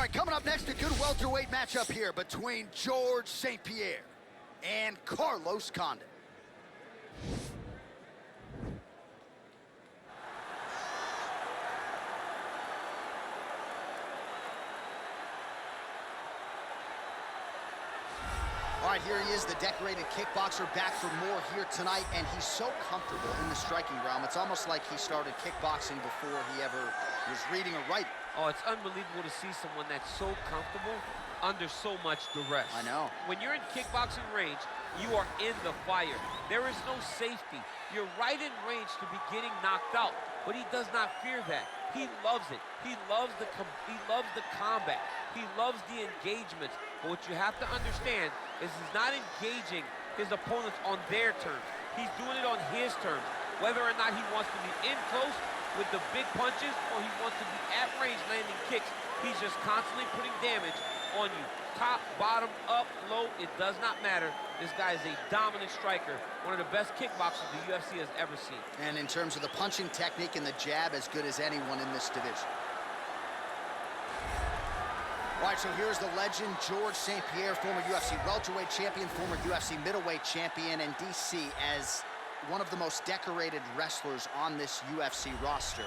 right, coming up next, a good welterweight matchup here between Georges St-Pierre and Carlos Condit. All right, here he is, the decorated kickboxer, back for more here tonight, and he's so comfortable in the striking realm. It's almost like he started kickboxing before he ever was reading or writing. Oh, it's unbelievable to see someone that's so comfortable under so much duress. I know. When you're in kickboxing range, you are in the fire. There is no safety. You're right in range to be getting knocked out, but he does not fear that. He loves it. He loves the combat. He loves the engagements. But what you have to understand is he's not engaging his opponents on their terms. He's doing it on his terms. Whether or not he wants to be in close with the big punches or he wants to be at range landing kicks, he's just constantly putting damage on you. Top, bottom, up, low, it does not matter. This guy is a dominant striker, one of the best kickboxers the UFC has ever seen. And in terms of the punching technique and the jab, as good as anyone in this division. All right, so here's the legend, Georges St-Pierre, former UFC welterweight champion, former UFC middleweight champion, and DC as one of the most decorated wrestlers on this UFC roster.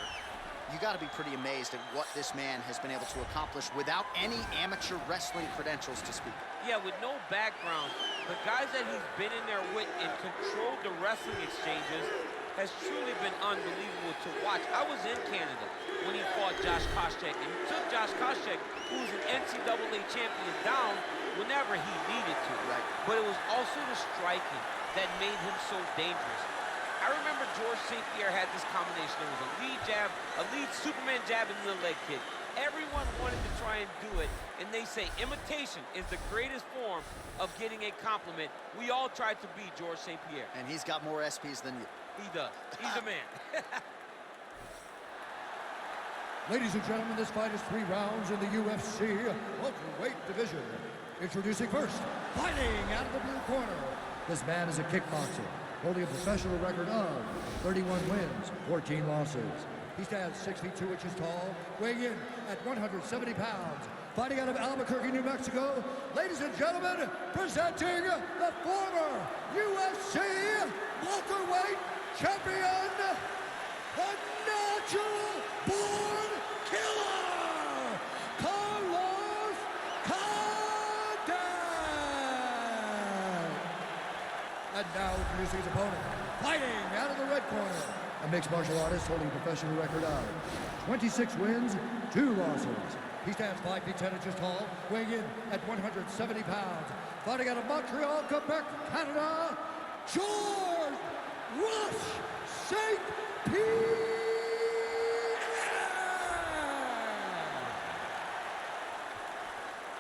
You got to be pretty amazed at what this man has been able to accomplish without any amateur wrestling credentials to speak of. Yeah, with no background, the guys that he's been in there with and controlled the wrestling exchanges has truly been unbelievable to watch. I was in Canada when he fought Josh Koscheck, and he took Josh Koscheck, who was an NCAA champion, down whenever he needed to. Right. But it was also the striking that made him so dangerous. I remember Georges St-Pierre had this combination. There was a lead jab, a lead Superman jab, and then a leg kick. Everyone wanted to try and do it, and they say imitation is the greatest form of getting a compliment. We all tried to be Georges St-Pierre. And he's got more SPs than you. He does. He's a man. Ladies and gentlemen, this fight is 3 rounds in the UFC welterweight division. Introducing first, fighting out of the blue corner. This man is a kickboxer, holding a professional record of 31 wins, 14 losses. He stands 6 feet 2 inches tall, weighing in at 170 pounds. Fighting out of Albuquerque, New Mexico, ladies and gentlemen, presenting the former UFC welterweight champion, the natural-born killer, Carlos Condit! And now introducing his opponent, fighting out of the red corner, a mixed martial artist holding a professional record of 26 wins, 2 losses. He stands 5 feet 10 inches tall, weighing in at 170 pounds. Fighting out of Montreal, Quebec, Canada, Georges St-Pierre!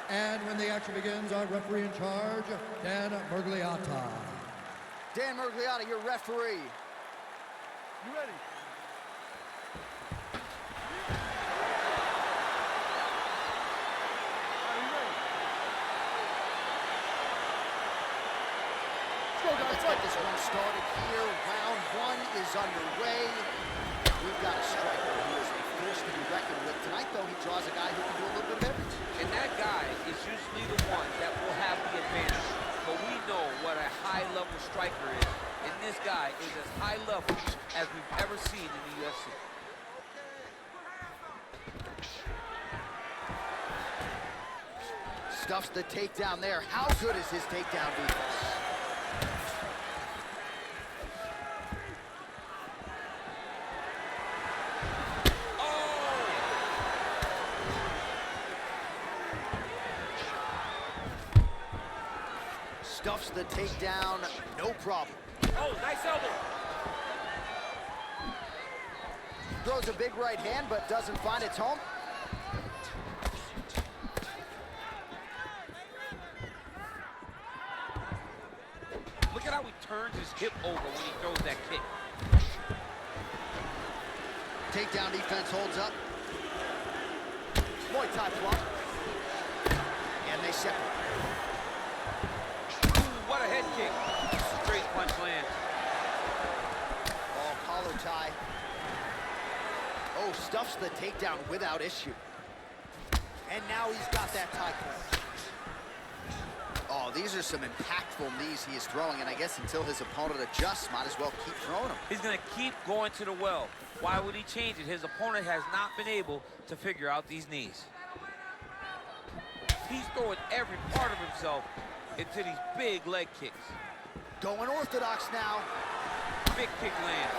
And when the action begins, our referee in charge, Dan Mergliata. Dan Mergliata, your referee. You ready? Let's get this one started here. Round 1 is underway. We've got a striker who is a force to be reckoned with. Tonight, though, he draws a guy who can do a little bit of everything. And that guy is usually the one that will have the advantage. But we know what a high-level striker is. And this guy is as high level as we've ever seen in the UFC. Stuffs the takedown there. How good is his takedown defense? Stuffs the takedown, no problem. Oh, nice elbow. Throws a big right hand, but doesn't find its home. Look at how he turns his hip over when he throws that kick. Takedown defense holds up. Muay Thai block. And they separate. What a head kick. Straight punch lands. Oh, collar tie. Oh, stuffs the takedown without issue. And now he's got that tie clinch. Oh, these are some impactful knees he is throwing, and I guess until his opponent adjusts, might as well keep throwing them. He's going to keep going to the well. Why would he change it? His opponent has not been able to figure out these knees. He's throwing every part of himself into these big leg kicks. Going orthodox now. Big kick lands.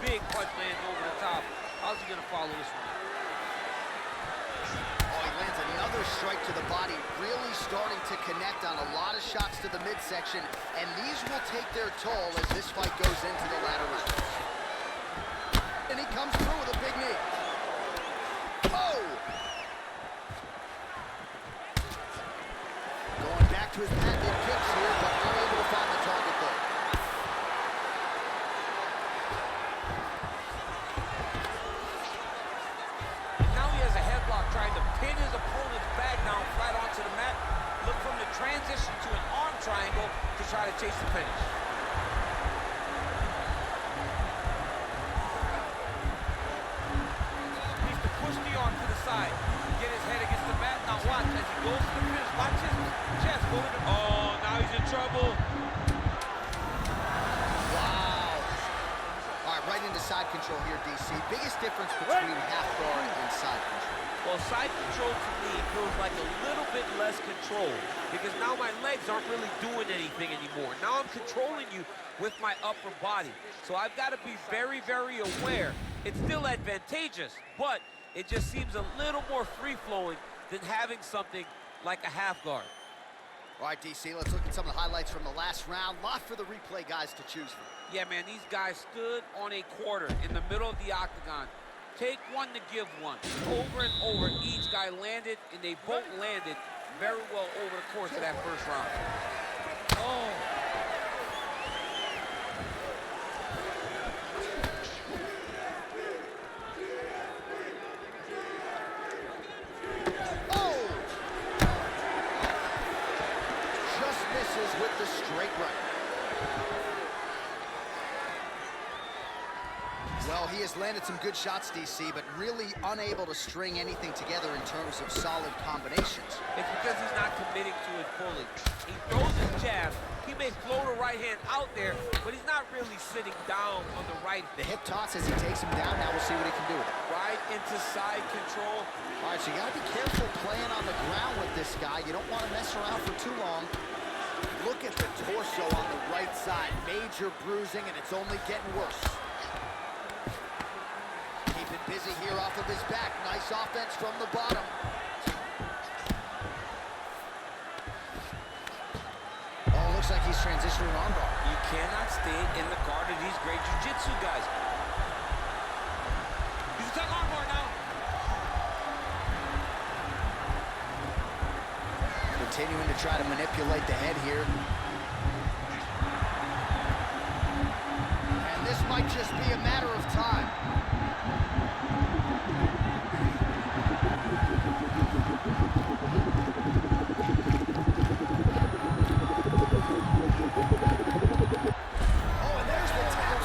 Big punch lands over the top. How's he gonna follow this one? Oh, he lands another strike to the body, really starting to connect on a lot of shots to the midsection, and these will take their toll as this fight goes into the latter rounds. And he comes through with a big knee. Oh! Going back to his patented kicks here, but unable to find the target there. Trying to pin his opponent's back down flat onto the mat. Look from the transition to an arm triangle to try to chase the finish. Needs to push the arm to the side. Get his head against the mat. Now watch as he goes to the finish. Watch his chest going. Oh, now he's in trouble. Wow. All right, right into side control here, DC. Biggest difference between half guard and side control. Well, side control to me feels like a little bit less control because now my legs aren't really doing anything anymore. Now I'm controlling you with my upper body. So I've got to be very, very aware. It's still advantageous, but it just seems a little more free-flowing than having something like a half guard. All right, DC, let's look at some of the highlights from the last round. Lot for the replay guys to choose from. Yeah, man, these guys stood on a quarter in the middle of the octagon. Take one to give one. Over and over, each guy landed, and they both landed very well over the course of that first round. Oh. Oh! Just misses with the straight right. Well, he has landed some good shots, DC, but really unable to string anything together in terms of solid combinations. It's because he's not committing to it fully. He throws his jab. He may float a right hand out there, but he's not really sitting down on the right. The hip toss as he takes him down. Now we'll see what he can do with it. Right into side control. All right, so you got to be careful playing on the ground with this guy. You don't want to mess around for too long. Look at the torso on the right side. Major bruising, and it's only getting worse. Busy here off of his back. Nice offense from the bottom. Oh, looks like he's transitioning an armbar. You cannot stay in the guard of these great jiu-jitsu guys. He's a tough armbar now. Continuing to try to manipulate the head here. And this might just be a matter of time.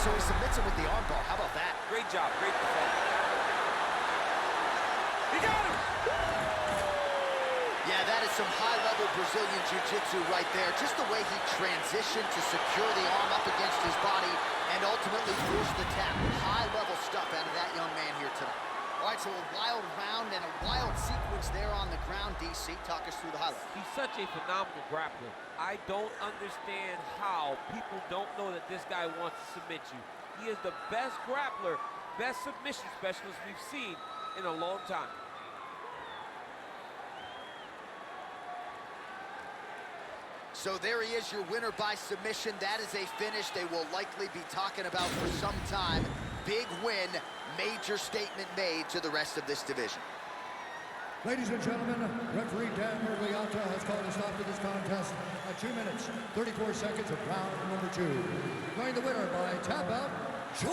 So he submits him with the armbar. How about that? Great job. Great defense. He got him! Yeah, that is some high-level Brazilian jiu-jitsu right there. Just the way he transitioned to secure the arm up against his body and ultimately force the tap. High-level stuff out of that young man here tonight. All right, so a wild round and a wild sequence there on the ground. DC, talk us through the highlights. He's such a phenomenal grappler. I don't understand how people don't know that this guy wants to submit you. He is the best grappler, best submission specialist we've seen in a long time. So there he is, your winner by submission. That is a finish they will likely be talking about for some time. Big win, major statement made to the rest of this division. Ladies and gentlemen, referee Dan Murgliata has called a stop to this contest at 2 minutes, 34 seconds of round number 2. Declaring the winner by tap out, Georges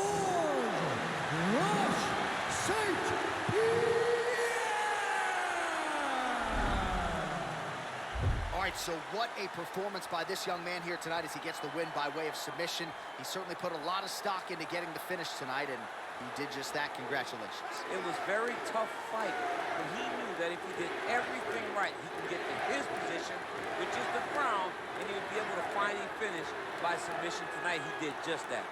St-Pierre! All right, so what a performance by this young man here tonight as he gets the win by way of submission. He certainly put a lot of stock into getting the finish tonight, and he did just that. Congratulations. It was a very tough fight, but he knew that if he did everything right, he can get to his position, which is the ground, and he would be able to find a finish by submission tonight. He did just that.